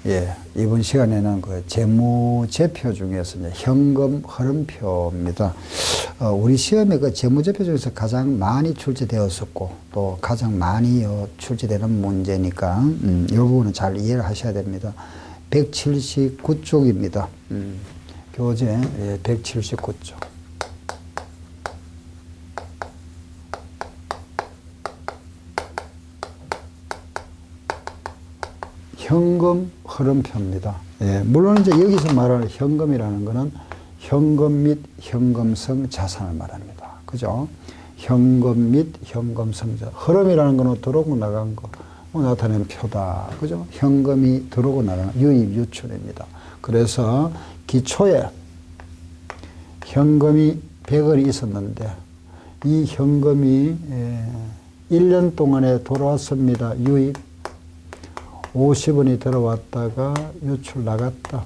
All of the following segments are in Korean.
예, 이번 시간에는 그 재무제표 중에서 이제 현금 흐름표입니다. 우리 시험에 그 재무제표 중에서 가장 많이 출제되었었고 또 가장 많이 출제되는 문제니까 이 부분은 잘 이해를 하셔야 됩니다. 179쪽입니다. 교재 179쪽. 현금 흐름표입니다. 예, 물론 이제 여기서 말하는 현금이라는 것은 현금 및 현금성 자산을 말합니다. 그죠? 현금 및 현금성 자산. 흐름이라는 것은 들어오고 나간 거 나타내는 표다. 그죠? 현금이 들어오고 나가는 유입 유출입니다. 그래서 기초에 현금이 100원이 있었는데 이 현금이 1년 동안에 돌아왔습니다. 유입 50원이 들어왔다가 유출 나갔다.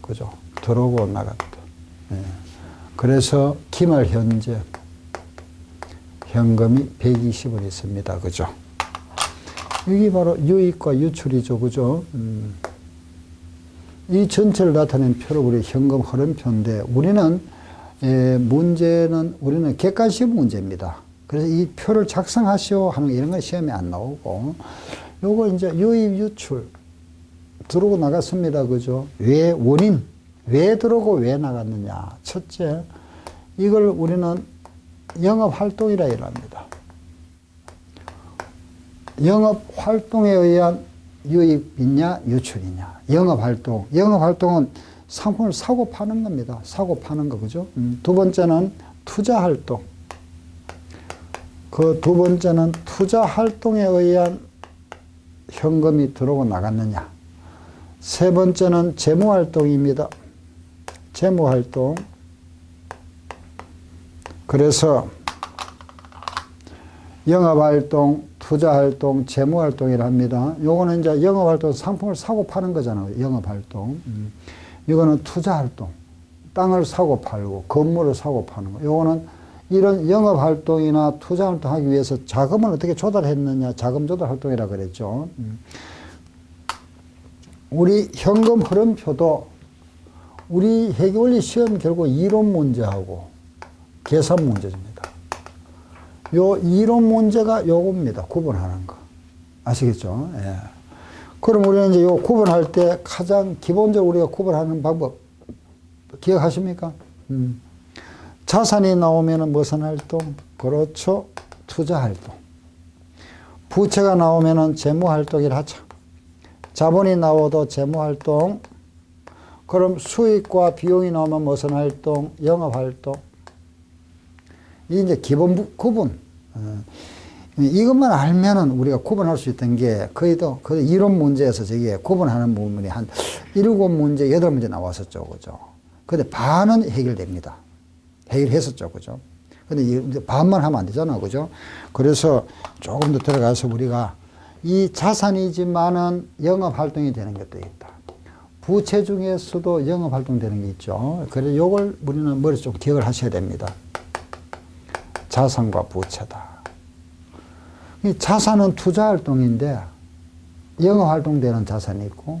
그죠? 들어오고 나갔다. 예. 그래서 기말 현재 현금이 120원 있습니다. 그죠? 이게 바로 유입과 유출이죠. 그죠? 이 전체를 나타낸 표로 우리 현금 흐름표인데 우리는 우리는 객관식 문제입니다. 그래서 이 표를 작성하시오 하는 이런 건 시험에 안 나오고, 요거 이제 유입, 유출, 들어오고 나갔습니다. 그죠? 왜, 원인, 왜 들어오고 왜 나갔느냐. 첫째, 이걸 우리는 영업활동이라 이랍니다. 영업활동에 의한 유입이냐, 유출이냐. 영업활동은 상품을 사고 파는 겁니다. 사고 파는 거, 그죠? 두 번째는 투자활동. 그 두 번째는 투자 활동에 의한 현금이 들어오고 나갔느냐. 세 번째는 재무 활동입니다. 재무 활동. 그래서 영업 활동, 투자 활동, 재무 활동이라 합니다. 요거는 이제 영업 활동 상품을 사고 파는 거잖아요. 영업 활동. 이거는 투자 활동. 땅을 사고 팔고 건물을 사고 파는 거. 요거는 이런 영업활동이나 투자활동 하기 위해서 자금을 어떻게 조달했느냐, 자금 조달 활동이라고 그랬죠. 우리 현금 흐름표도 우리 회계원리 시험 결국 이론 문제하고 계산 문제입니다. 요 이론 문제가 요겁니다. 구분하는 거. 아시겠죠? 예. 그럼 우리는 이제 요 구분할 때 가장 기본적으로 우리가 구분하는 방법 기억하십니까? 자산이 나오면 무슨 활동? 그렇죠. 투자 활동. 부채가 나오면 재무 활동이라 하죠. 자본이 나와도 재무 활동. 그럼 수익과 비용이 나오면 무슨 활동? 영업 활동. 이 이제 기본 구분. 이것만 알면은 우리가 구분할 수 있던 게 거의도 그 이론 문제에서 저게 구분하는 부분이 한 7문제, 8문제 나왔었죠. 그죠? 근데 반은 해결됩니다. 해결했었죠. 그죠? 근데 이제 반만 하면 안 되잖아. 그죠? 그래서 조금 더 들어가서 우리가 이 자산이지만은 영업 활동이 되는 것도 있다. 부채 중에서도 영업 활동 되는 게 있죠. 그래서 요걸 우리는 머릿속 기억을 하셔야 됩니다. 자산과 부채다. 이 자산은 투자 활동인데 영업 활동되는 자산이 있고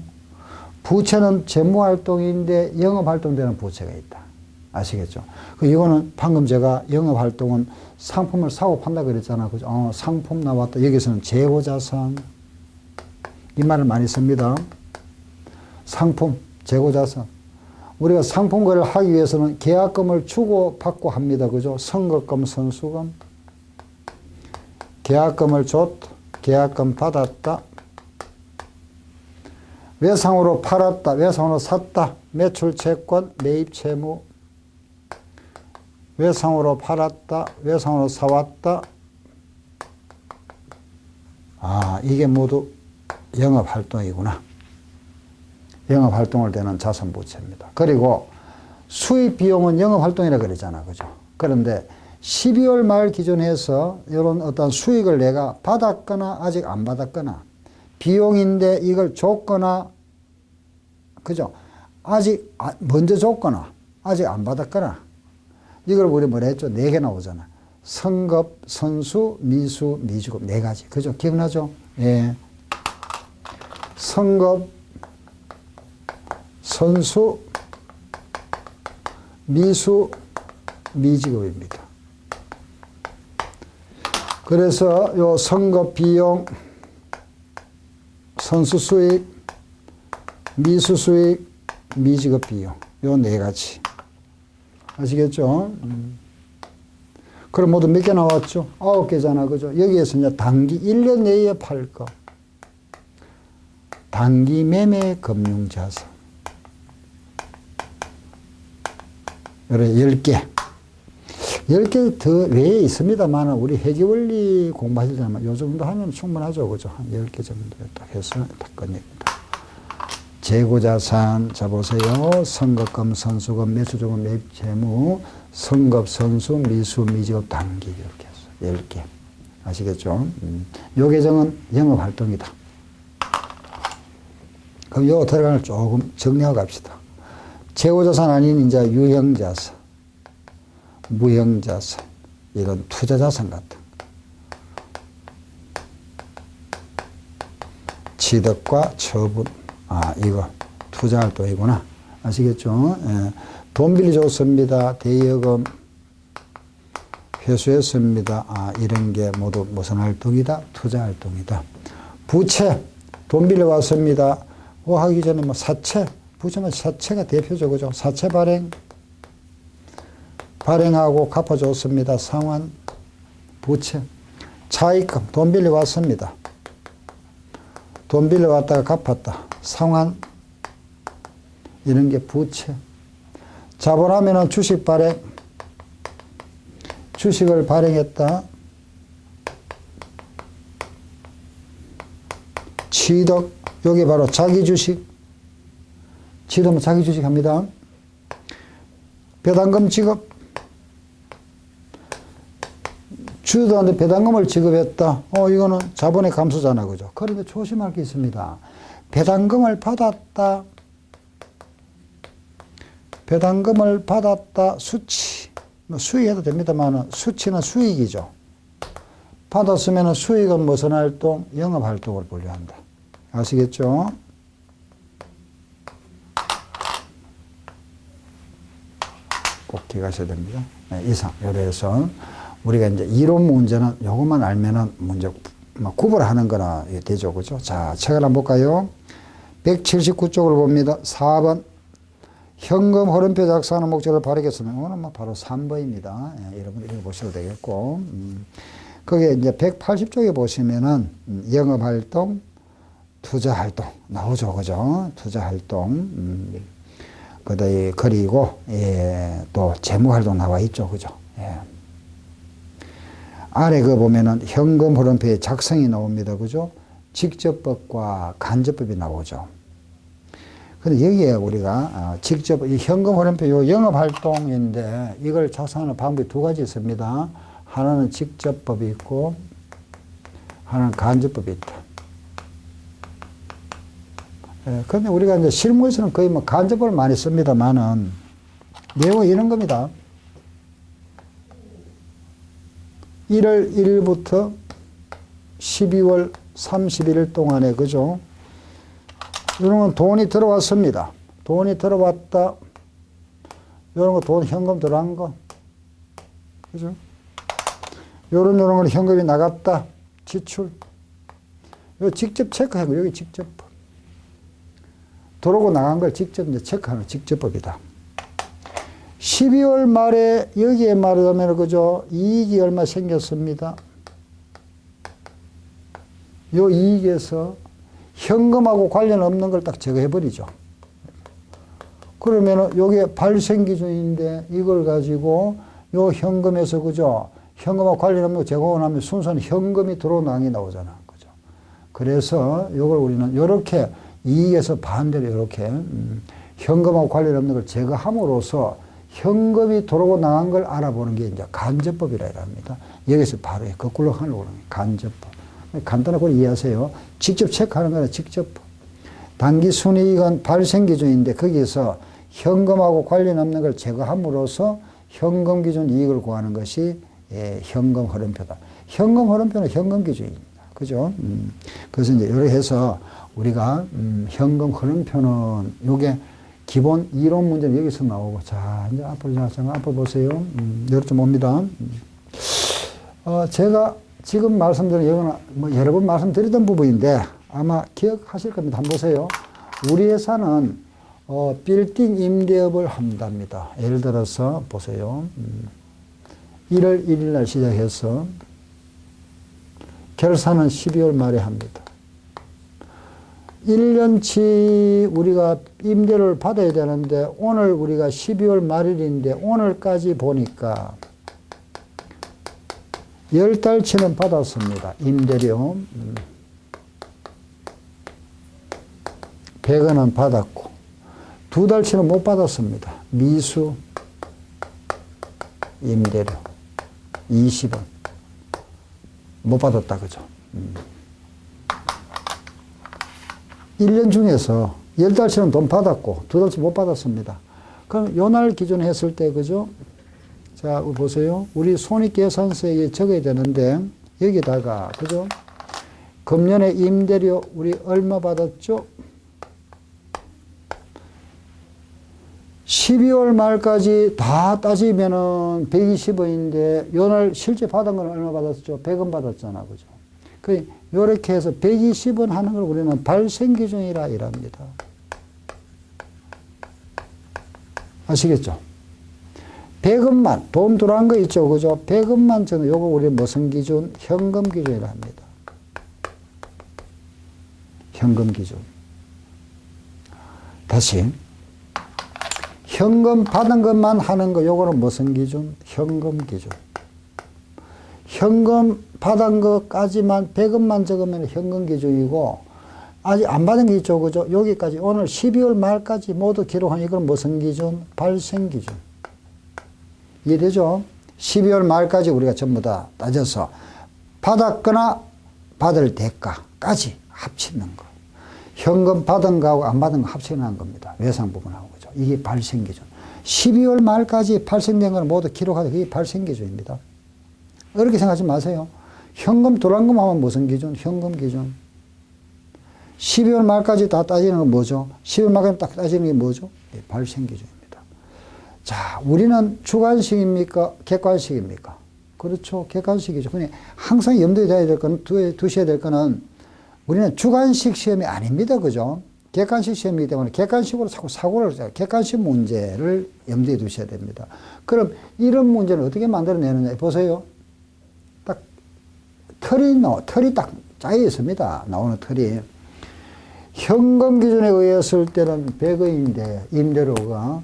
부채는 재무 활동인데 영업 활동되는 부채가 있다. 아시겠죠? 이거는 방금 제가 영업활동은 상품을 사고 판다 그랬잖아. 그죠? 상품 나왔다. 여기서는 재고자산. 이 말을 많이 씁니다. 상품, 재고자산. 우리가 상품 거래를 하기 위해서는 계약금을 주고 받고 합니다. 그죠? 선거금, 선수금. 계약금을 줬다. 계약금 받았다. 외상으로 팔았다. 외상으로 샀다. 매출 채권, 매입 채무. 외상으로 팔았다. 외상으로 사왔다. 아, 이게 모두 영업활동이구나. 영업활동을 되는 자산부채입니다. 그리고 수입비용은 영업활동이라 그러잖아. 그죠? 그런데 12월 말 기준해서 이런 어떤 수익을 내가 받았거나 아직 안 받았거나 비용인데 이걸 줬거나 그죠? 아직 먼저 줬거나 아직 안 받았거나 이걸 우리 뭐라 했죠? 4개 나오잖아. 선급, 선수, 미수, 미주급 4가지. 그죠? 기억나죠? 예. 성급, 선수, 미수, 미지급입니다. 그래서 요 성급 비용, 선수 수익, 미수 수익, 미지급 비용, 요 네 가지. 아시겠죠? 그럼 모두 몇 개 나왔죠? 9개잖아. 그죠? 여기에서 이제 단기 1년 내에 팔 거. 단기 매매 금융자산. 요래 10개. 10개 더 외에 있습니다만, 우리 회계원리 공부하실 때는 요 정도 하면 충분하죠. 그죠? 한 10개 정도 딱 해서 딱 끝냅니다. 재고자산, 자 보세요. 선급금, 선수금, 매수조금, 매입재무, 선급, 선수, 미수, 미지급, 단기 이렇게 해서 10개. 아시겠죠? 요 계정은 영업활동이다. 그럼 요 들어가는 조금 정리하고 갑시다. 재고자산 아닌 이제 유형자산, 무형자산, 이런 투자자산 같은 거. 취득과 처분. 아, 이거 투자활동이구나. 아시겠죠? 예. 돈 빌려줬습니다. 대여금 회수했습니다. 아, 이런 게 모두 무슨 활동이다? 투자활동이다. 부채, 돈 빌려왔습니다. 하기 전에 뭐 사채, 부채면 사채가 대표죠. 그죠? 사채 발행하고 갚아줬습니다. 상환, 부채. 차입금, 돈 빌려왔습니다. 돈 빌려왔다가 갚았다. 상환, 이런 게 부채. 자본하면은 주식 발행, 주식을 발행했다. 취득, 여기 바로 자기 주식. 취득은 자기 주식 합니다. 배당금 지급. 주주들한테 배당금을 지급했다. 이거는 자본의 감소잖아. 그죠? 그런데 조심할 게 있습니다. 배당금을 받았다. 배당금을 받았다. 수치. 수익해도 됩니다만, 수치는 수익이죠. 받았으면 수익은 무슨 활동? 영업활동을 분류한다. 아시겠죠? 꼭 기억하셔야 됩니다. 네, 이상. 요래서 우리가 이제 이론 문제는 요것만 알면은 문제 구분하는 거나 되죠. 그죠? 자, 책을 한번 볼까요? 179쪽을 봅니다. 4번. 현금 흐름표 작성하는 목적을 바르겠으면, 이거는 뭐 바로 3번입니다. 예, 여러분 읽어보셔도 되겠고. 거기에 이제 180쪽에 보시면은, 영업활동, 투자활동 나오죠. 그죠? 투자활동. 그리고, 예, 또 재무활동 나와 있죠. 그죠? 예. 아래 그 보면은 현금 흐름표의 작성이 나옵니다. 그죠? 직접법과 간접법이 나오죠. 근데 여기에 우리가 직접 이 현금 흐름표 요 영업활동인데 이걸 작성하는 방법이 두 가지 있습니다. 하나는 직접법이 있고 하나는 간접법이 있다. 예, 근데 우리가 이제 실무에서는 거의 뭐 간접법을 많이 씁니다만은 내용은 이런 겁니다. 1월 1일부터 12월 31일 동안에, 그죠? 이런 건 돈이 들어왔습니다. 돈이 들어왔다. 이런 거 돈 현금 들어간 거. 그죠? 이런 건 현금이 나갔다. 지출. 이거 직접 체크하고, 여기 직접. 들어오고 나간 걸 직접 이제 체크하는 직접법이다. 12월 말에 여기에 말하자면 그죠? 이익이 얼마 생겼습니다. 요 이익에서 현금하고 관련 없는 걸 딱 제거해버리죠. 그러면은 요게 발생 기준인데 이걸 가지고 요 현금에서 그죠? 현금하고 관련 없는 거 제거하고 나면 순서는 현금이 들어오는 게 나오잖아. 그죠? 그래서 요걸 우리는 요렇게 이익에서 반대로 요렇게 현금하고 관련 없는 걸 제거함으로써 현금이 들어오고 나간 걸 알아보는 게 이제 간접법이라 합니다. 여기서 바로 거꾸로 하는 거는 간접법. 간단하고 이해하세요. 직접 체크하는 거는 직접법. 단기 순이익은 발생 기준인데 거기에서 현금하고 관련 없는 걸 제거함으로써 현금 기준 이익을 구하는 것이 현금 흐름표다. 현금 흐름표는 현금 기준입니다. 그죠? 그래서 이제 이렇게 해서 우리가 현금 흐름표는 요게 기본 이론 문제는 여기서 나오고, 자, 이제 앞으로 앞으로 보세요. 여기 좀 옵니다. 제가 지금 말씀드린 이거는 뭐 여러 번 말씀드리던 부분인데 아마 기억하실 겁니다. 한번 보세요. 우리 회사는 빌딩 임대업을 한답니다. 예를 들어서 보세요. 1월 1일 날 시작해서 결산은 12월 말에 합니다. 1년치 우리가 임대료를 받아야 되는데 오늘 우리가 12월 말일인데 오늘까지 보니까 10달치는 받았습니다. 임대료 100원은 받았고 2달치는 못 받았습니다. 미수 임대료 20원 못 받았다 그죠? 1년 중에서 10달치는 돈 받았고 2달치 못 받았습니다. 그럼 요날 기준 했을 때 그죠? 자, 보세요. 우리 손익계산서에 적어야 되는데 여기다가 그죠? 금년에 임대료 우리 얼마 받았죠? 12월 말까지 다 따지면은 120원인데 요날 실제 받은 건 얼마 받았죠? 100원 받았잖아. 그죠? 요렇게 해서 120원 하는 걸 우리는 발생기준이라 이랍니다. 아시겠죠? 100원만, 돈 들어간 거 있죠? 그죠? 100원만 저는 요거 우리 무슨 기준? 현금 기준이라 합니다. 현금 기준. 다시. 현금 받은 것만 하는 거, 요거는 무슨 기준? 현금 기준. 현금 받은 것까지만 100원만 적으면 현금 기준이고, 아직 안 받은 게 있죠. 그죠? 여기까지 오늘 12월 말까지 모두 기록한 이건 무슨 기준? 발생 기준. 이해되죠? 12월 말까지 우리가 전부 다 따져서 받았거나 받을 대가까지 합치는 거. 현금 받은 거하고 안 받은 거 합쳐놓은 겁니다. 외상 부분하고. 그죠? 이게 발생 기준. 12월 말까지 발생된 걸 모두 기록하다. 그게 발생 기준입니다. 어렵게 생각하지 마세요. 현금 들어간 것만 하면 무슨 기준? 현금 기준. 12월 말까지 다 따지는 건 뭐죠? 12월 말까지 딱 따지는 게 뭐죠? 발생 기준입니다. 자, 우리는 주관식입니까? 객관식입니까? 그렇죠. 객관식이죠. 근데 항상 염두에 둬야 될 건, 두셔야 될 거는 우리는 주관식 시험이 아닙니다. 그죠? 객관식 시험이기 때문에 객관식으로 자꾸 사고를, 객관식 문제를 염두에 두셔야 됩니다. 그럼 이런 문제는 어떻게 만들어내느냐. 보세요. 딱 틀이 딱 짜여 있습니다. 나오는 틀이. 현금 기준에 의했을 때는 100원인데 임대료가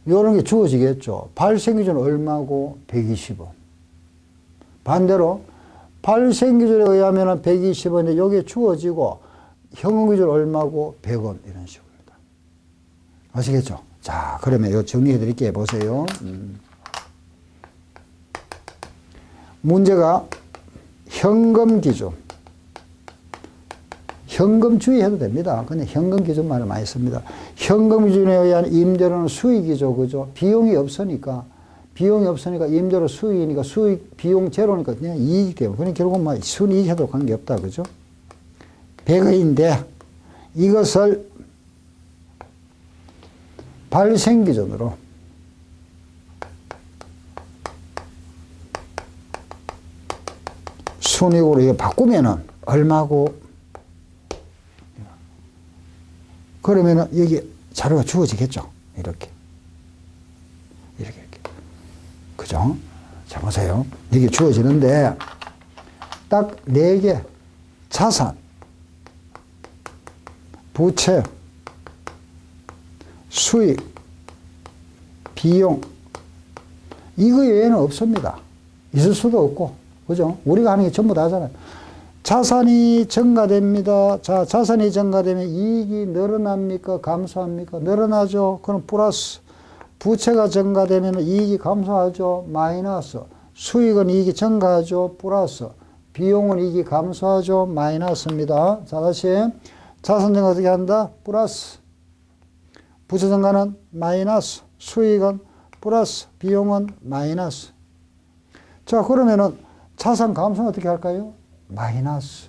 이런 게 주어지겠죠. 발생 기준 얼마고? 120원. 반대로 발생 기준에 의하면 120원인데 여기에 주어지고 현금 기준 얼마고? 100원. 이런 식입니다. 아시겠죠? 자, 그러면 이거 정리해 드릴게요. 보세요. 문제가 현금 기준. 현금 주의해도 됩니다. 근데 현금 기준만을 많이 씁니다. 현금 기준에 의한 임대료는 수익이죠. 그죠? 비용이 없으니까 임대료 수익이니까 수익, 비용 제로니까 그냥 이익이 돼요. 그러니까 결국은 뭐 순이익 해도 관계없다. 그죠? 100원인데 이것을 발생 기준으로 순이익으로 이거 바꾸면은 얼마고? 그러면은 여기 자료가 주어지겠죠. 이렇게. 그죠? 자, 보세요. 여기 주어지는데 딱 4개. 자산, 부채, 수익, 비용. 이거 외에는 없습니다. 있을 수도 없고. 그죠? 우리가 하는 게 전부 다잖아요. 자산이 증가됩니다. 자, 자산이 증가되면 이익이 늘어납니까? 감소합니까? 늘어나죠. 그럼 플러스. 부채가 증가되면 이익이 감소하죠. 마이너스. 수익은 이익이 증가하죠. 플러스. 비용은 이익이 감소하죠. 마이너스입니다. 자, 다시. 자산 증가 어떻게 한다? 플러스. 부채 증가는 마이너스. 수익은 플러스. 비용은 마이너스. 자, 그러면은 자산 감소는 어떻게 할까요? 마이너스.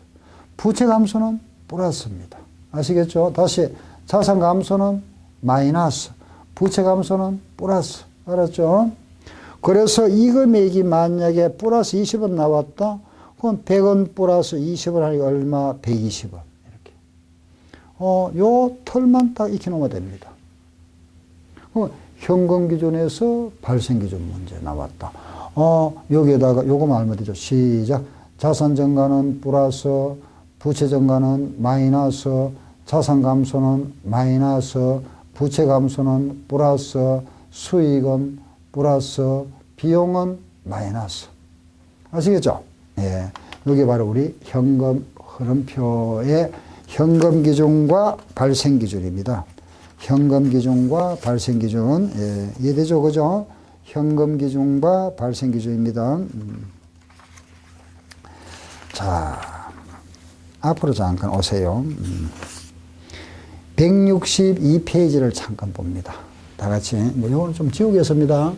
부채 감소는 플러스입니다. 아시겠죠? 다시 자산 감소는 마이너스, 부채 감소는 플러스. 알았죠? 그래서 이 금액이 만약에 플러스 20원 나왔다. 그럼 100원 플러스 20원 하니까 얼마? 120원. 이렇게. 요 털만 딱 익혀놓으면 됩니다. 현금 기준에서 발생 기준 문제 나왔다. 여기에다가 요거만 알면 되죠. 시작. 자산 증가는 플러스, 부채 증가는 마이너스, 자산 감소는 마이너스, 부채 감소는 플러스, 수익은 플러스, 비용은 마이너스. 아시겠죠? 예. 여기 바로 우리 현금 흐름표의 현금 기준과 발생 기준입니다. 현금 기준과 발생 기준. 예. 이해되죠? 그죠? 현금 기준과 발생 기준입니다. 자, 앞으로 잠깐 오세요. 162페이지를 잠깐 봅니다. 다 같이. 뭐, 이거는 좀 지우겠습니다.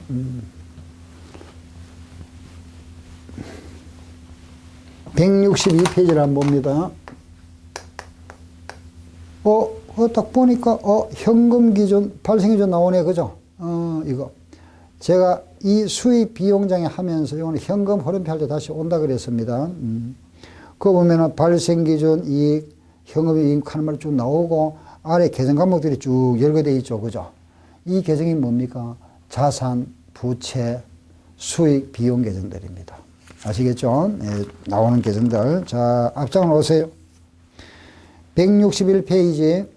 162페이지를 한번 봅니다. 딱 보니까, 현금 기준, 발생 기준 나오네. 그죠? 이거. 제가 이 수입 비용장에 하면서, 이거는 현금 흐름표 할 때 다시 온다 그랬습니다. 그거 보면은 발생 기준 이익, 현금의 이익 하는 말이 쭉 나오고, 아래 계정 과목들이 쭉 열거되어 있죠. 그죠? 이 계정이 뭡니까? 자산, 부채, 수익, 비용 계정들입니다. 아시겠죠? 예, 나오는 계정들. 자, 앞장을 오세요. 161페이지,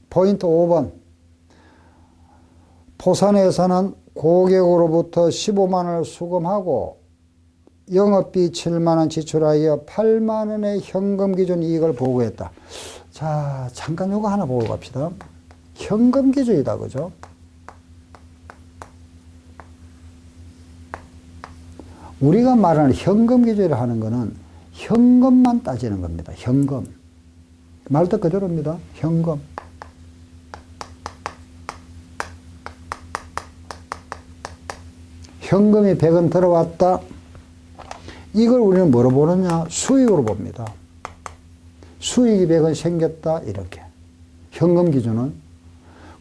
포인트 5번. 포산회사는 고객으로부터 15만 원을 수금하고 영업비 7만 원 지출하여 8만 원의 현금 기준 이익을 보고했다. 자, 잠깐 요거 하나 보고 갑시다. 현금 기준이다. 그죠? 우리가 말하는 현금 기준이라 하는 거는 현금만 따지는 겁니다. 현금. 말뜻 그대로입니다. 현금. 현금이 100원 들어왔다. 이걸 우리는 뭐로 보느냐? 수익으로 봅니다. 수익이 100원 생겼다. 이렇게. 현금 기준은.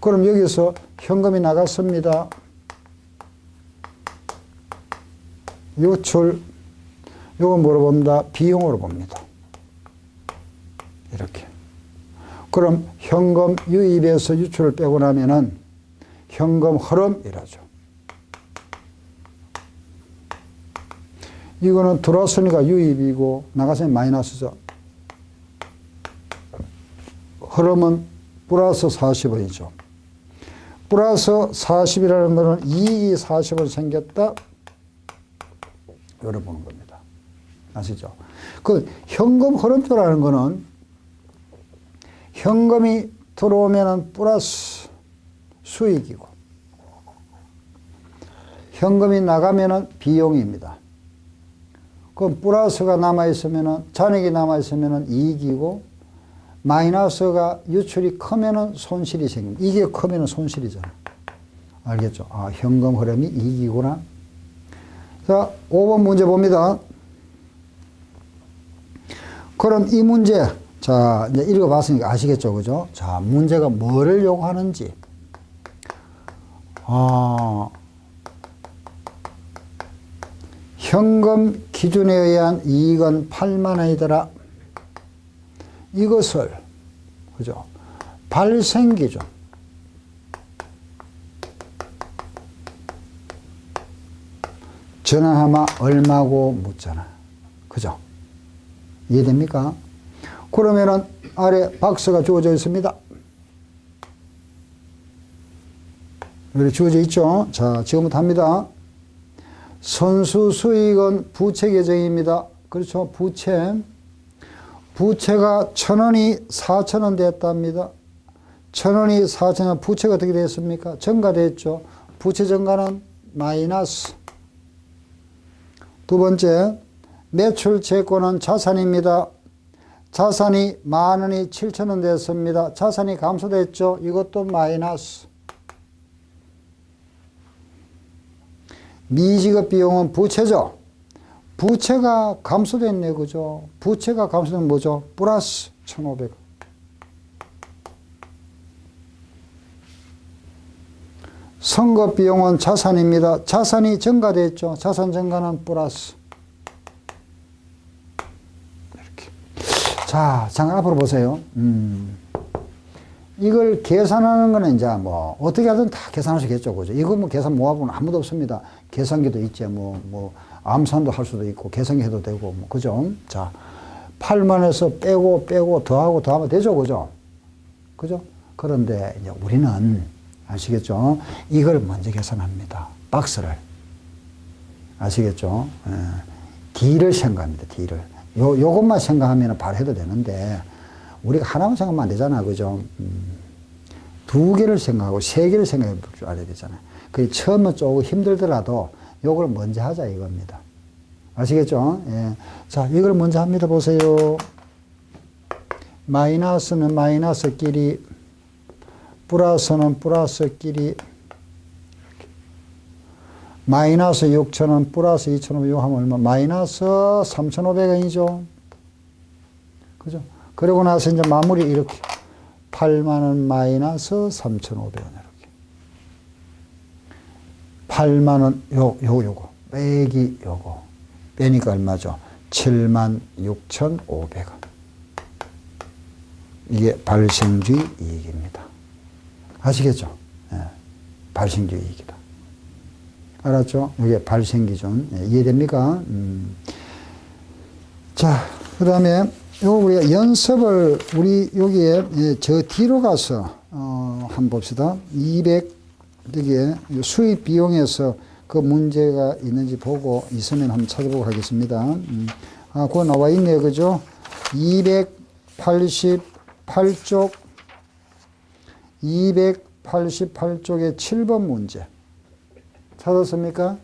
그럼 여기서 현금이 나갔습니다. 유출. 이건 뭐로 봅니다? 비용으로 봅니다. 이렇게. 그럼 현금 유입에서 유출을 빼고 나면은 현금 흐름이라죠. 이거는 들어왔으니까 유입이고 나갔으면 마이너스죠. 흐름은 플러스 40원이죠. 플러스 40이라는 것은 이익이 40원 생겼다. 이걸 보는 겁니다. 아시죠? 그 현금 흐름표라는 것은 현금이 들어오면은 플러스 수익이고 현금이 나가면은 비용입니다. 그럼 플러스가 남아있으면은, 잔액이 남아있으면은 이익이고, 마이너스가 유출이 크면은 손실이 생깁니다. 이게 크면은 손실이잖아. 알겠죠? 아, 현금 흐름이 이익이구나. 자, 5번 문제 봅니다. 그럼 이 문제, 자, 이제 읽어봤으니까 아시겠죠? 그죠? 자, 문제가 뭐를 요구하는지. 현금 기준에 의한 이익은 8만 원이더라. 이것을, 그죠? 발생 기준. 전환하면 얼마고 묻잖아. 그죠? 이해됩니까? 그러면은 아래 박스가 주어져 있습니다. 여기 주어져 있죠? 자, 지금부터 합니다. 선수 수익은 부채 계정입니다. 그렇죠? 부채. 부채가 1,000원이 4,000원 됐답니다. 1,000원이 4,000원, 부채가 어떻게 됐습니까? 증가됐죠. 부채 증가는 마이너스. 두 번째, 매출 채권은 자산입니다. 자산이 10,000원이 7,000원 됐습니다. 자산이 감소됐죠. 이것도 마이너스. 미지급 비용은 부채죠. 부채가 감소됐네, 그죠? 부채가 감소되면 뭐죠? 플러스 1,500원. 선거 비용은 자산입니다. 자산이 증가됐죠. 자산 증가는 플러스. 이렇게. 자, 잠깐 앞으로 보세요. 이걸 계산하는 거는 이제 뭐 어떻게 하든 다 계산할 수 있겠죠, 그죠? 이거 뭐 계산 모아보면 아무도 없습니다. 계산기도 있지, 뭐 암산도 할 수도 있고 계산기 해도 되고, 뭐 그죠? 자, 8만에서 빼고 더하면 되죠, 그죠? 그죠? 그런데 이제 우리는 아시겠죠? 이걸 먼저 계산합니다. 박스를. 아시겠죠? 예. D를 생각합니다. D를. 요것만 생각하면 바로 해도 되는데, 우리가 하나만 생각하면 안 되잖아. 그죠? 2개를 생각하고 3개를 생각해 볼 줄 알아야 되잖아요. 그 처음에 조금 힘들더라도 요걸 먼저 하자 이겁니다. 아시겠죠? 예. 자, 이걸 먼저 합니다. 보세요. 마이너스는 마이너스끼리, 플러스는 플러스끼리, 마이너스 6,000원, 플러스 2,500원 하면 얼마? 마이너스 3,500원이죠. 그죠? 그러고 나서 이제 마무리 이렇게. 8만원 마이너스 3,500원 이렇게. 8만원, 요거. 빼기 요거. 빼니까 얼마죠? 76,500원. 이게 발생주의 이익입니다. 아시겠죠? 예. 발생주의 이익이다. 알았죠? 이게 발생기준. 예. 이해됩니까? 자, 그 다음에 요 우리가 연습을 우리 여기에 저 뒤로 가서 한번 봅시다. 200 여기에 수입 비용에서 그 문제가 있는지 보고 있으면 한번 찾아보고 하겠습니다. 그거 나와 있네요. 그죠? 288쪽 288쪽의 7번 문제 찾았습니까?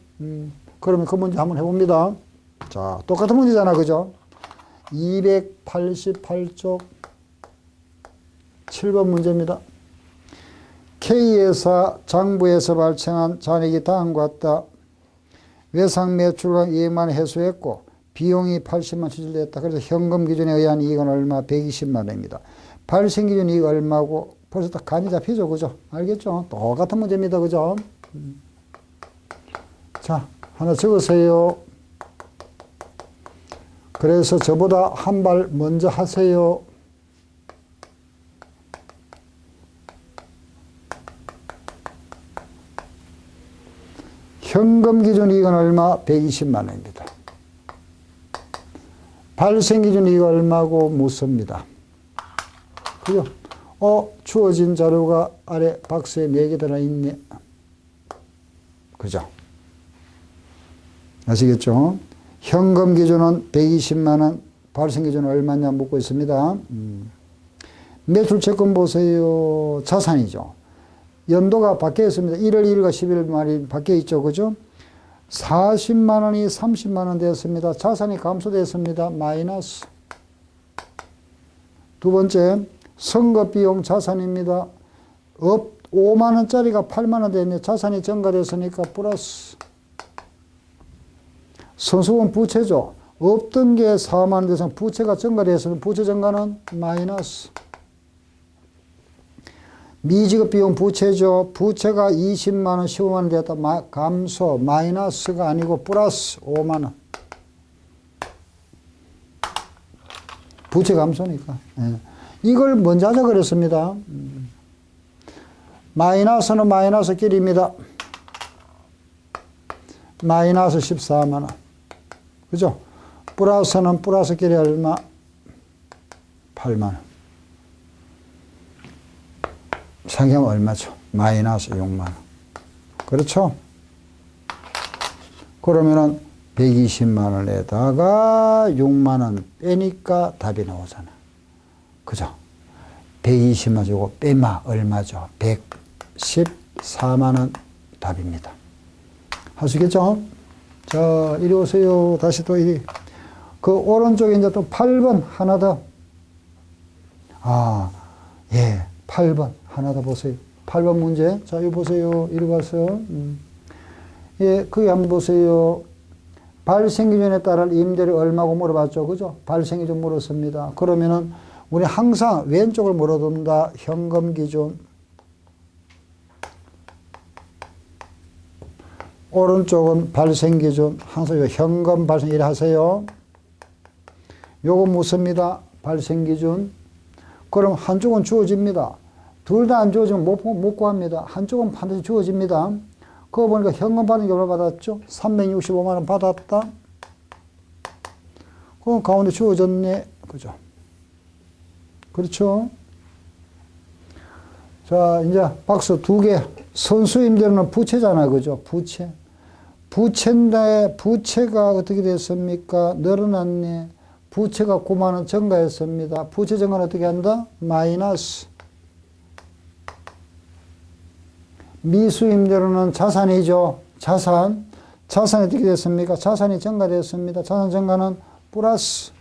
그러면 그 문제 한번 해봅니다. 자, 똑같은 문제잖아. 그죠? 288쪽 7번 문제입니다. K회사 장부에서 발생한 잔액이 다음과 같다. 외상 매출과 이익만 회수했고 비용이 80만 추출됐다. 그래서 현금 기준에 의한 이익은 얼마? 120만 원입니다. 발생 기준 이익 얼마고? 벌써 딱 간이 잡히죠. 그죠? 알겠죠? 똑같은 문제입니다. 그죠? 자, 하나 적으세요. 그래서 저보다 한 발 먼저 하세요. 현금 기준 이익은 얼마? 120만 원입니다. 발생 기준 이익 얼마고 묻습니다. 그죠? 주어진 자료가 아래 박스에 4개 들어있네. 그죠? 아시겠죠? 현금 기준은 120만 원, 발생 기준은 얼마냐 묻고 있습니다. 매출 채권 보세요. 자산이죠. 연도가 바뀌어 있습니다. 1월 1일과 11월 말이 바뀌어 있죠. 그죠? 40만 원이 30만 원 되었습니다. 자산이 감소되었습니다. 마이너스. 두 번째, 선거 비용 자산입니다. 5만 원짜리가 8만 원 되었네. 자산이 증가됐으니까 플러스. 선수금 부채죠. 없던 게 4만 원 돼서 부채가 증가돼서 부채 증가는 마이너스. 미지급 비용 부채죠. 부채가 20만 원, 15만 원 됐다. 감소, 마이너스가 아니고 플러스 5만 원. 부채 감소니까. 예. 이걸 먼저 하자 그랬습니다. 마이너스는 마이너스끼리입니다. 마이너스 14만 원. 그죠? 플러스는 플러스끼리 얼마? 8만 원. 상경은 얼마죠? 마이너스 6만 원. 그렇죠? 그러면은 120만 원에다가 6만 원 빼니까 답이 나오잖아. 그죠? 120만 주고 빼마 얼마죠? 114만 원 답입니다. 하시겠죠? 자, 이리 오세요. 다시 또 그 오른쪽에 이제 또 8번 하나 더. 예, 8번 하나 더 보세요. 8번 문제. 자, 이거 보세요. 이리 가서. 예, 거기 한번 보세요. 발생 기준에 따른 임대료 얼마고 물어봤죠. 그죠? 발생 기준 물었습니다. 그러면은 우리 항상 왼쪽을 물어둔다. 현금 기준. 오른쪽은 발생 기준. 항상 현금 발생 이래 하세요. 요거 묻습니다. 발생 기준. 그럼 한쪽은 주어집니다. 둘 다 안 주어지면 못 구합니다. 한쪽은 반드시 주어집니다. 그거 보니까 현금 받은 게 얼마 받았죠? 365만 원 받았다. 그럼 가운데 주어졌네. 그죠? 그렇죠? 자, 이제 박스 2개. 선수임대료는 부채잖아. 그죠? 부채. 부채인데, 부채가 어떻게 됐습니까? 늘어났네. 부채가 9만 원 증가했습니다. 부채 증가는 어떻게 한다? 마이너스. 미수임대로는 자산이죠. 자산. 자산이 어떻게 됐습니까? 자산이 증가됐습니다. 자산 증가는 플러스.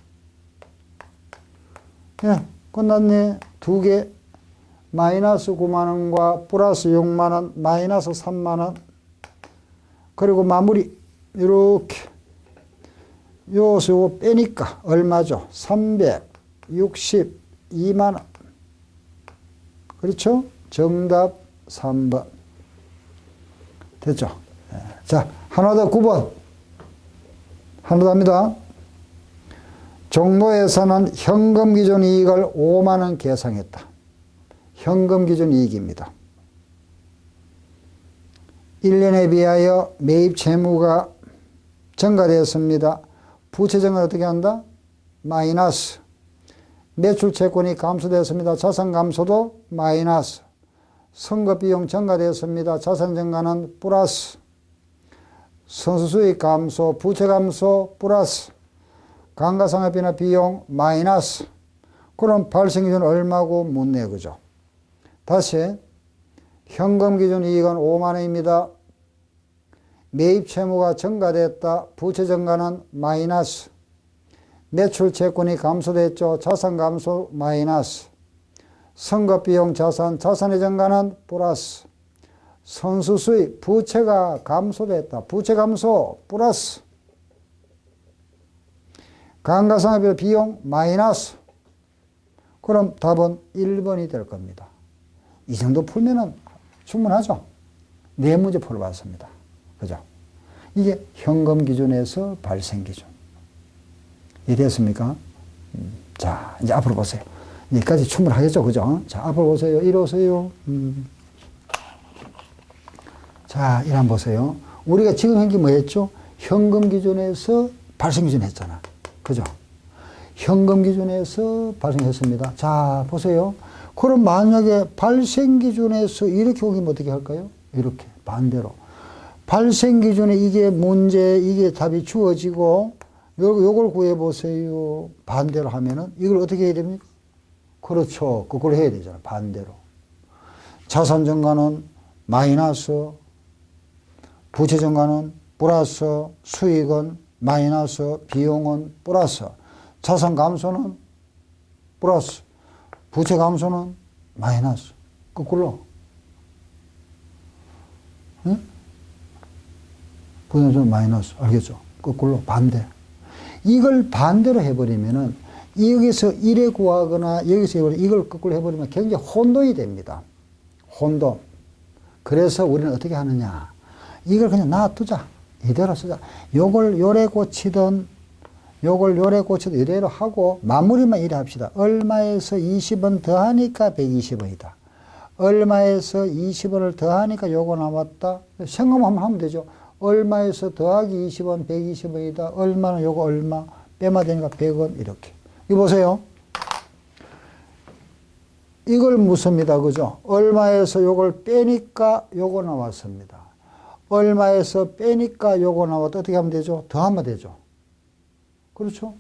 예, 끝났네. 2개. 마이너스 9만 원과 플러스 6만 원, 마이너스 3만 원. 그리고 마무리. 이렇게. 요수 요거 빼니까 얼마죠? 362만 원. 그렇죠? 정답 3번. 됐죠? 자, 하나 더 9번. 하나 더 합니다. 종로에서는 현금 기준 이익을 5만 원 계상했다. 현금 기준 이익입니다. 1년에 비하여 매입 채무가 증가되었습니다. 부채 증가는 어떻게 한다? 마이너스. 매출 채권이 감소되었습니다. 자산 감소도 마이너스. 선거 비용 증가되었습니다. 자산 증가는 플러스. 선수 수익 감소, 부채 감소 플러스. 감가상각비나 비용 마이너스. 그럼 발생 기준 얼마고 묻네. 그죠? 다시 현금 기준 이익은 5만 원입니다. 매입 채무가 증가됐다. 부채 증가는 마이너스. 매출 채권이 감소됐죠. 자산 감소 마이너스. 선거 비용 자산, 자산의 증가는 플러스. 선수 수익, 부채가 감소됐다. 부채 감소 플러스. 감가상각비 비용 마이너스. 그럼 답은 1번이 될 겁니다. 이 정도 풀면은 충분하죠. 4문제 풀어봤습니다. 그죠? 이게 현금 기준에서 발생 기준. 이해됐습니까? 자, 이제 앞으로 보세요. 여기까지 충분하겠죠? 그죠? 자, 앞으로 보세요. 이리 오세요. 자, 이리 한번 보세요. 우리가 지금 한 게 뭐였죠? 현금 기준에서 발생 기준 했잖아. 그죠? 현금 기준에서 발생했습니다. 자, 보세요. 그럼 만약에 발생 기준에서 이렇게 오기면 어떻게 할까요? 이렇게, 반대로. 발생 기준에 이게 문제, 이게 답이 주어지고, 요걸 구해보세요. 반대로 하면은, 이걸 어떻게 해야 됩니까? 그렇죠. 그걸 해야 되잖아. 반대로. 자산 증가는 마이너스, 부채 증가는 플러스, 수익은 마이너스, 비용은 플러스, 자산 감소는 플러스, 부채 감소는 마이너스. 거꾸로. 응? 부채 감소는 마이너스. 알겠죠? 거꾸로 반대. 이걸 반대로 해버리면은 여기서 1에 구하거나 여기서 이걸 거꾸로 해버리면 굉장히 혼돈이 됩니다. 혼돈. 그래서 우리는 어떻게 하느냐. 이걸 그냥 놔두자. 이대로 쓰자. 요걸 요래 고치든 요걸 요래 고치든 이대로 하고 마무리만 이래 합시다. 얼마에서 20원 더하니까 120원이다. 얼마에서 20원을 더하니까 요거 나왔다. 생각만 하면 되죠. 얼마에서 더하기 20원 120원이다. 얼마는 요거 얼마 빼면 되니까 100원 이렇게. 이거 보세요. 이걸 묻습니다. 그죠? 얼마에서 요걸 빼니까 요거 나왔습니다. 얼마에서 빼니까 요거 나왔다. 어떻게 하면 되죠? 더하면 되죠. 그렇죠?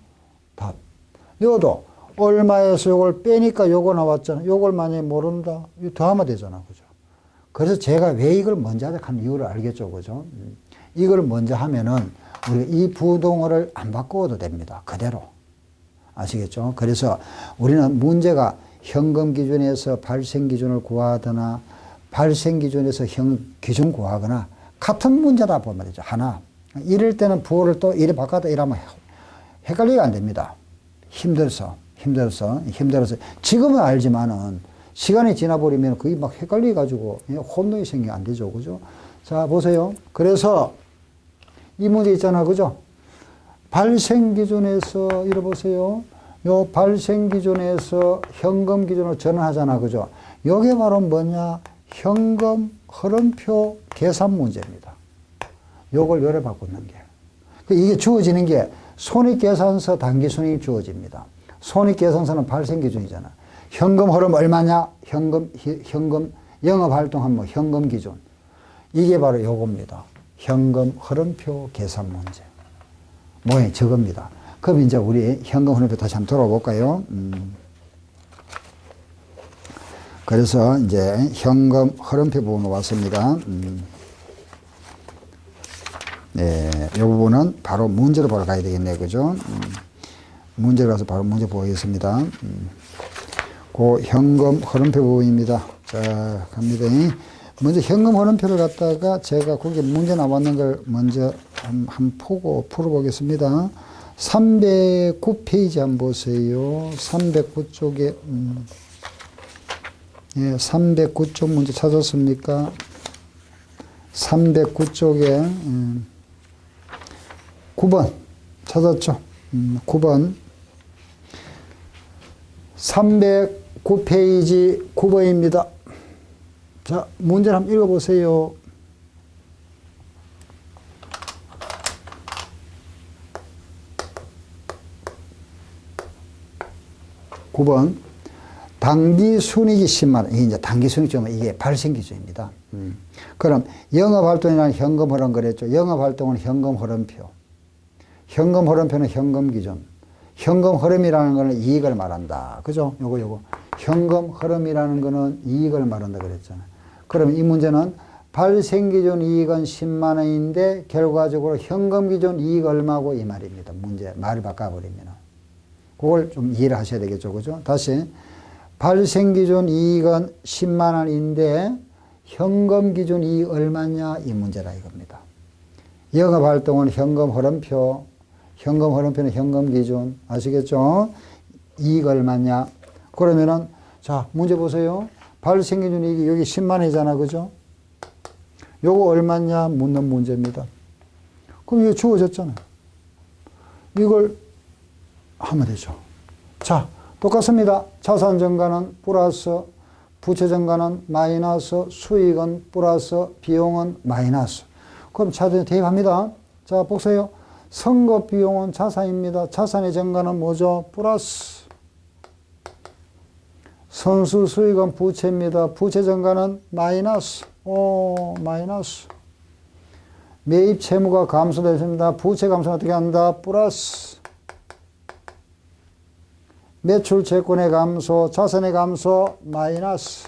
답. 요도 얼마에서 요걸 빼니까 요거 나왔잖아. 요걸 만약에 모른다. 이거 더하면 되잖아. 그죠? 그래서 제가 왜 이걸 먼저 하는 이유를 알겠죠. 그죠? 이걸 먼저 하면은 우리가 이 부동어를 안 바꿔도 됩니다. 그대로. 아시겠죠? 그래서 우리는 문제가 현금 기준에서 발생 기준을 구하거나 발생 기준에서 기준 구하거나 같은 문제다 보면 되죠. 하나. 이럴 때는 부호를 또 이래 바꿔다 이러면 헷갈리게 안 됩니다. 힘들어서. 지금은 알지만은 시간이 지나버리면 그게 막 헷갈려가지고 혼동이 생기면 안 되죠. 그죠? 자, 보세요. 그래서 이 문제 있잖아. 그죠? 발생 기준에서, 이래 보세요. 요 발생 기준에서 현금 기준으로 전환하잖아. 그죠? 요게 바로 뭐냐? 현금 흐름표 계산 문제입니다. 요걸 요래 바꾸는 게. 이게 주어지는 게 손익계산서 단기순이익이 주어집니다. 손익계산서는 발생 기준이잖아. 현금 흐름 얼마냐? 현금, 영업활동한 뭐 현금 기준. 이게 바로 요겁니다. 현금 흐름표 계산 문제. 모양이 저겁니다. 그럼 이제 우리 현금 흐름표 다시 한번 돌아볼까요? 그래서 이제 현금 흐름표 부분으로 왔습니다. 네, 이 부분은 바로 문제로 바로 가야 되겠네요. 그죠? 문제로 가서 바로 문제 보겠습니다. 그 현금 흐름표 부분입니다. 자, 갑니다. 먼저 현금 흐름표를 갖다가 제가 거기 문제 나왔는 걸 먼저 한번 보고 풀어보겠습니다. 309페이지 한번 보세요. 309쪽에, 예, 309쪽 문제 찾았습니까? 309쪽에, 9번 찾았죠? 9번. 309페이지 9번입니다. 자, 문제를 한번 읽어보세요. (9번) 당기 순이익이 10만원. 이게 이제 당기 순이익이면 이게 발생 기준입니다. 그럼 영업활동이라는 현금 흐름 그랬죠. 영업활동은 현금 흐름표. 현금 흐름표는 현금 기준. 현금 흐름이라는 거는 이익을 말한다. 그죠? 요거. 현금 흐름이라는 거는 이익을 말한다 그랬잖아요. 그럼 이 문제는 발생 기준 이익은 10만 원인데 결과적으로 현금 기준 이익 얼마고 이 말입니다. 문제 말을 바꿔버리면. 그걸 좀 이해를 하셔야 되겠죠. 그죠? 다시 발생 기준 이익은 10만 원인데 현금 기준 이익 얼마냐 이 문제라 이겁니다. 영업활동은 현금 흐름표. 현금 흐름표는 현금 기준. 아시겠죠? 이익 얼마냐. 그러면은, 자, 문제 보세요. 발생 기준 이익이 여기 10만 원이잖아. 그죠? 요거 얼마냐 묻는 문제입니다. 그럼 이게 주어졌잖아요. 이걸 하면 되죠. 자, 똑같습니다. 자산 증가는 플러스, 부채 증가는 마이너스, 수익은 플러스, 비용은 마이너스. 그럼 차트 대입합니다. 자, 보세요. 선거 비용은 자산입니다. 자산의 증가는 뭐죠? 플러스. 선수 수익은 부채입니다. 부채 증가는 마이너스. 마이너스. 매입 채무가 감소됐습니다. 부채 감소는 어떻게 한다? 플러스. 매출 채권의 감소, 자산의 감소, 마이너스.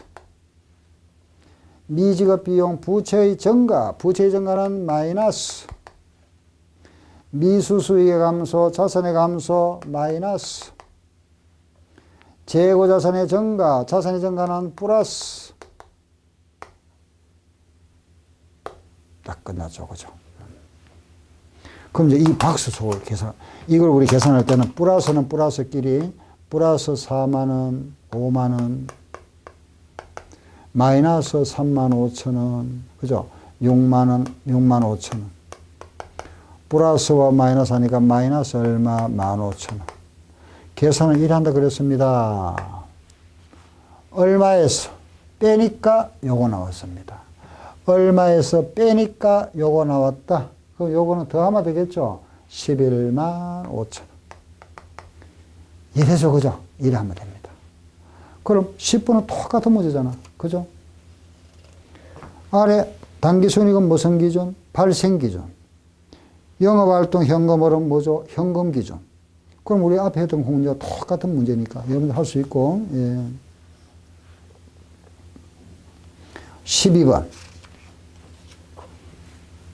미지급 비용, 부채의 증가, 부채의 증가는 마이너스. 미수 수익의 감소, 자산의 감소, 마이너스. 재고 자산의 증가, 자산의 증가는 플러스. 딱 끝났죠. 그죠? 그럼 이제 이 박수 속을 계산, 이걸 우리 계산할 때는 플러스는 플러스끼리 플러스 4만원, 5만원, 마이너스 3만 5천원, 그죠? 6만원, 6만 5천원. 플러스와 마이너스 하니까 마이너스 얼마? 15,000원. 계산을 이래 한다 그랬습니다. 얼마에서 빼니까 요거 나왔습니다. 얼마에서 빼니까 요거 나왔다. 그럼 요거는 더 하면 되겠죠? 11만 5천원. 이래죠, 그죠? 이래 하면 됩니다. 그럼 10분은 똑같은 문제잖아. 그죠? 아래 당기순이익은 무슨 기준? 발생 기준. 영업활동 현금 흐름 뭐죠? 현금 기준. 그럼 우리 앞에 했던 문제와 똑같은 문제니까 여러분들 할 수 있고. 예. 12번.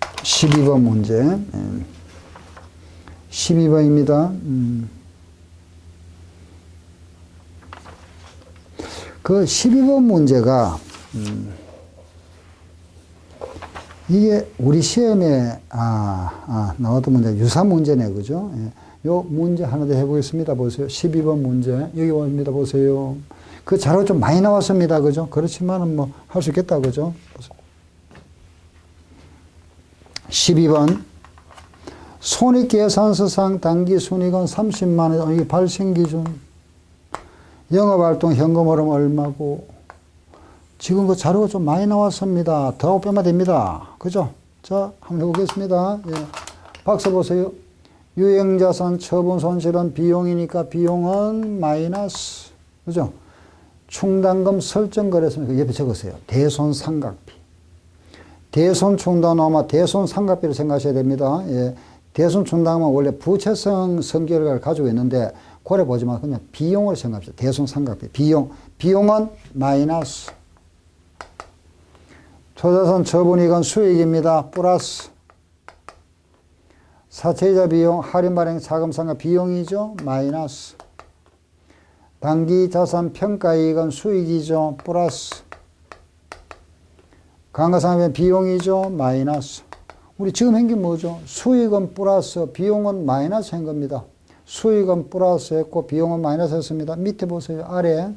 12번 문제. 예. 12번입니다. 그 12번 문제가 이게 우리 시험에, 나왔던 문제, 유사 문제네, 그죠? 예. 요 문제 하나 더 해보겠습니다. 보세요. 12번 문제. 여기 옵니다. 보세요. 그 자료 좀 많이 나왔습니다. 그죠? 그렇지만은 뭐, 할 수 있겠다. 그죠? 12번. 손익계산서상 당기순이익은 30만원. 이게 발생기준. 영업활동 현금 흐름 얼마고. 지금 그 자료가 좀 많이 나왔습니다. 더 빼면 됩니다. 그죠? 자, 한번 해보겠습니다. 예. 박수 보세요. 유형자산 처분 손실은 비용이니까 비용은 마이너스. 그죠? 충당금 설정 거래소니까 옆에 적으세요. 대손상각비. 대손 충당 아마 대손 상각비를 생각하셔야 됩니다. 예. 대손 충당은 원래 부채성 성격을 가지고 있는데 고려 보지만 그냥 비용을 생각합시다. 대손 상각비. 비용은 마이너스. 초자산 처분이익은 수익입니다. 플러스. 사채이자 비용, 할인 발행 자금상각 비용이죠. 마이너스. 당기자산 평가이익은 수익이죠. 플러스. 감가상각비는 비용이죠. 마이너스. 우리 지금 한 게 뭐죠? 수익은 플러스, 비용은 마이너스 한 겁니다. 수익은 플러스 했고 비용은 마이너스 했습니다. 밑에 보세요. 아래.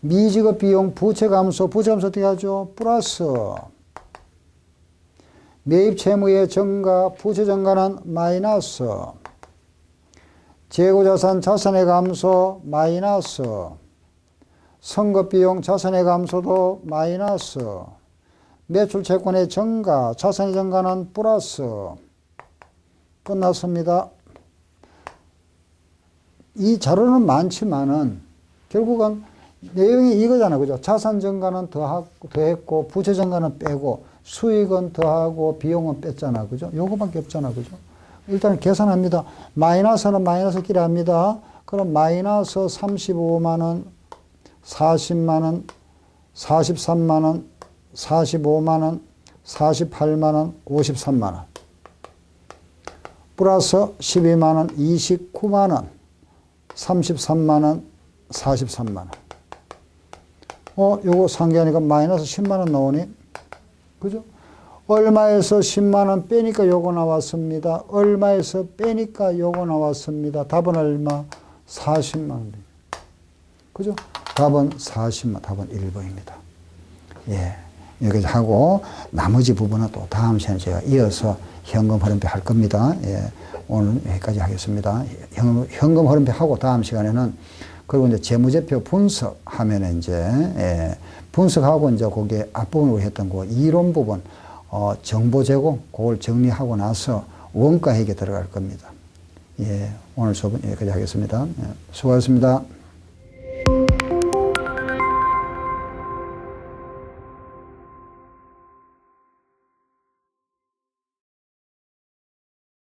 미지급 비용 부채 감소 어떻게 하죠? 플러스. 매입 채무의 증가, 부채 증가는 마이너스. 재고자산 자산의 감소 마이너스. 선급 비용 자산의 감소도 마이너스. 매출 채권의 증가, 자산의 증가는 플러스. 끝났습니다. 이 자료는 많지만은 결국은 내용이 이거잖아. 그죠? 자산 증가는 더했고, 부채 증가는 빼고, 수익은 더하고, 비용은 뺐잖아. 그죠? 요거밖에 없잖아. 그죠? 일단 계산합니다. 마이너스는 마이너스끼리 합니다. 그럼 마이너스 35만원, 40만원, 43만원, 45만원, 48만원, 53만원. 플러스 12만원, 29만원, 33만원, 43만원. 요거 상기하니까 마이너스 10만원 나오니? 그죠? 얼마에서 10만원 빼니까 요거 나왔습니다. 얼마에서 빼니까 요거 나왔습니다. 답은 얼마? 40만원. 그죠? 답은 40만, 답은 1번입니다. 예. 여기까지 하고, 나머지 부분은 또 다음 시간에 제가 이어서 현금 흐름표 할 겁니다. 예. 오늘 여기까지 하겠습니다. 현금 흐름표 하고 다음 시간에는 그리고 이제 재무제표 분석하면 이제, 예, 분석하고 이제 거기에 앞부분으로 했던 그 이론 부분, 정보 제공, 그걸 정리하고 나서 원가 회계 들어갈 겁니다. 예, 오늘 수업은 여기까지 하겠습니다. 예, 수고하셨습니다.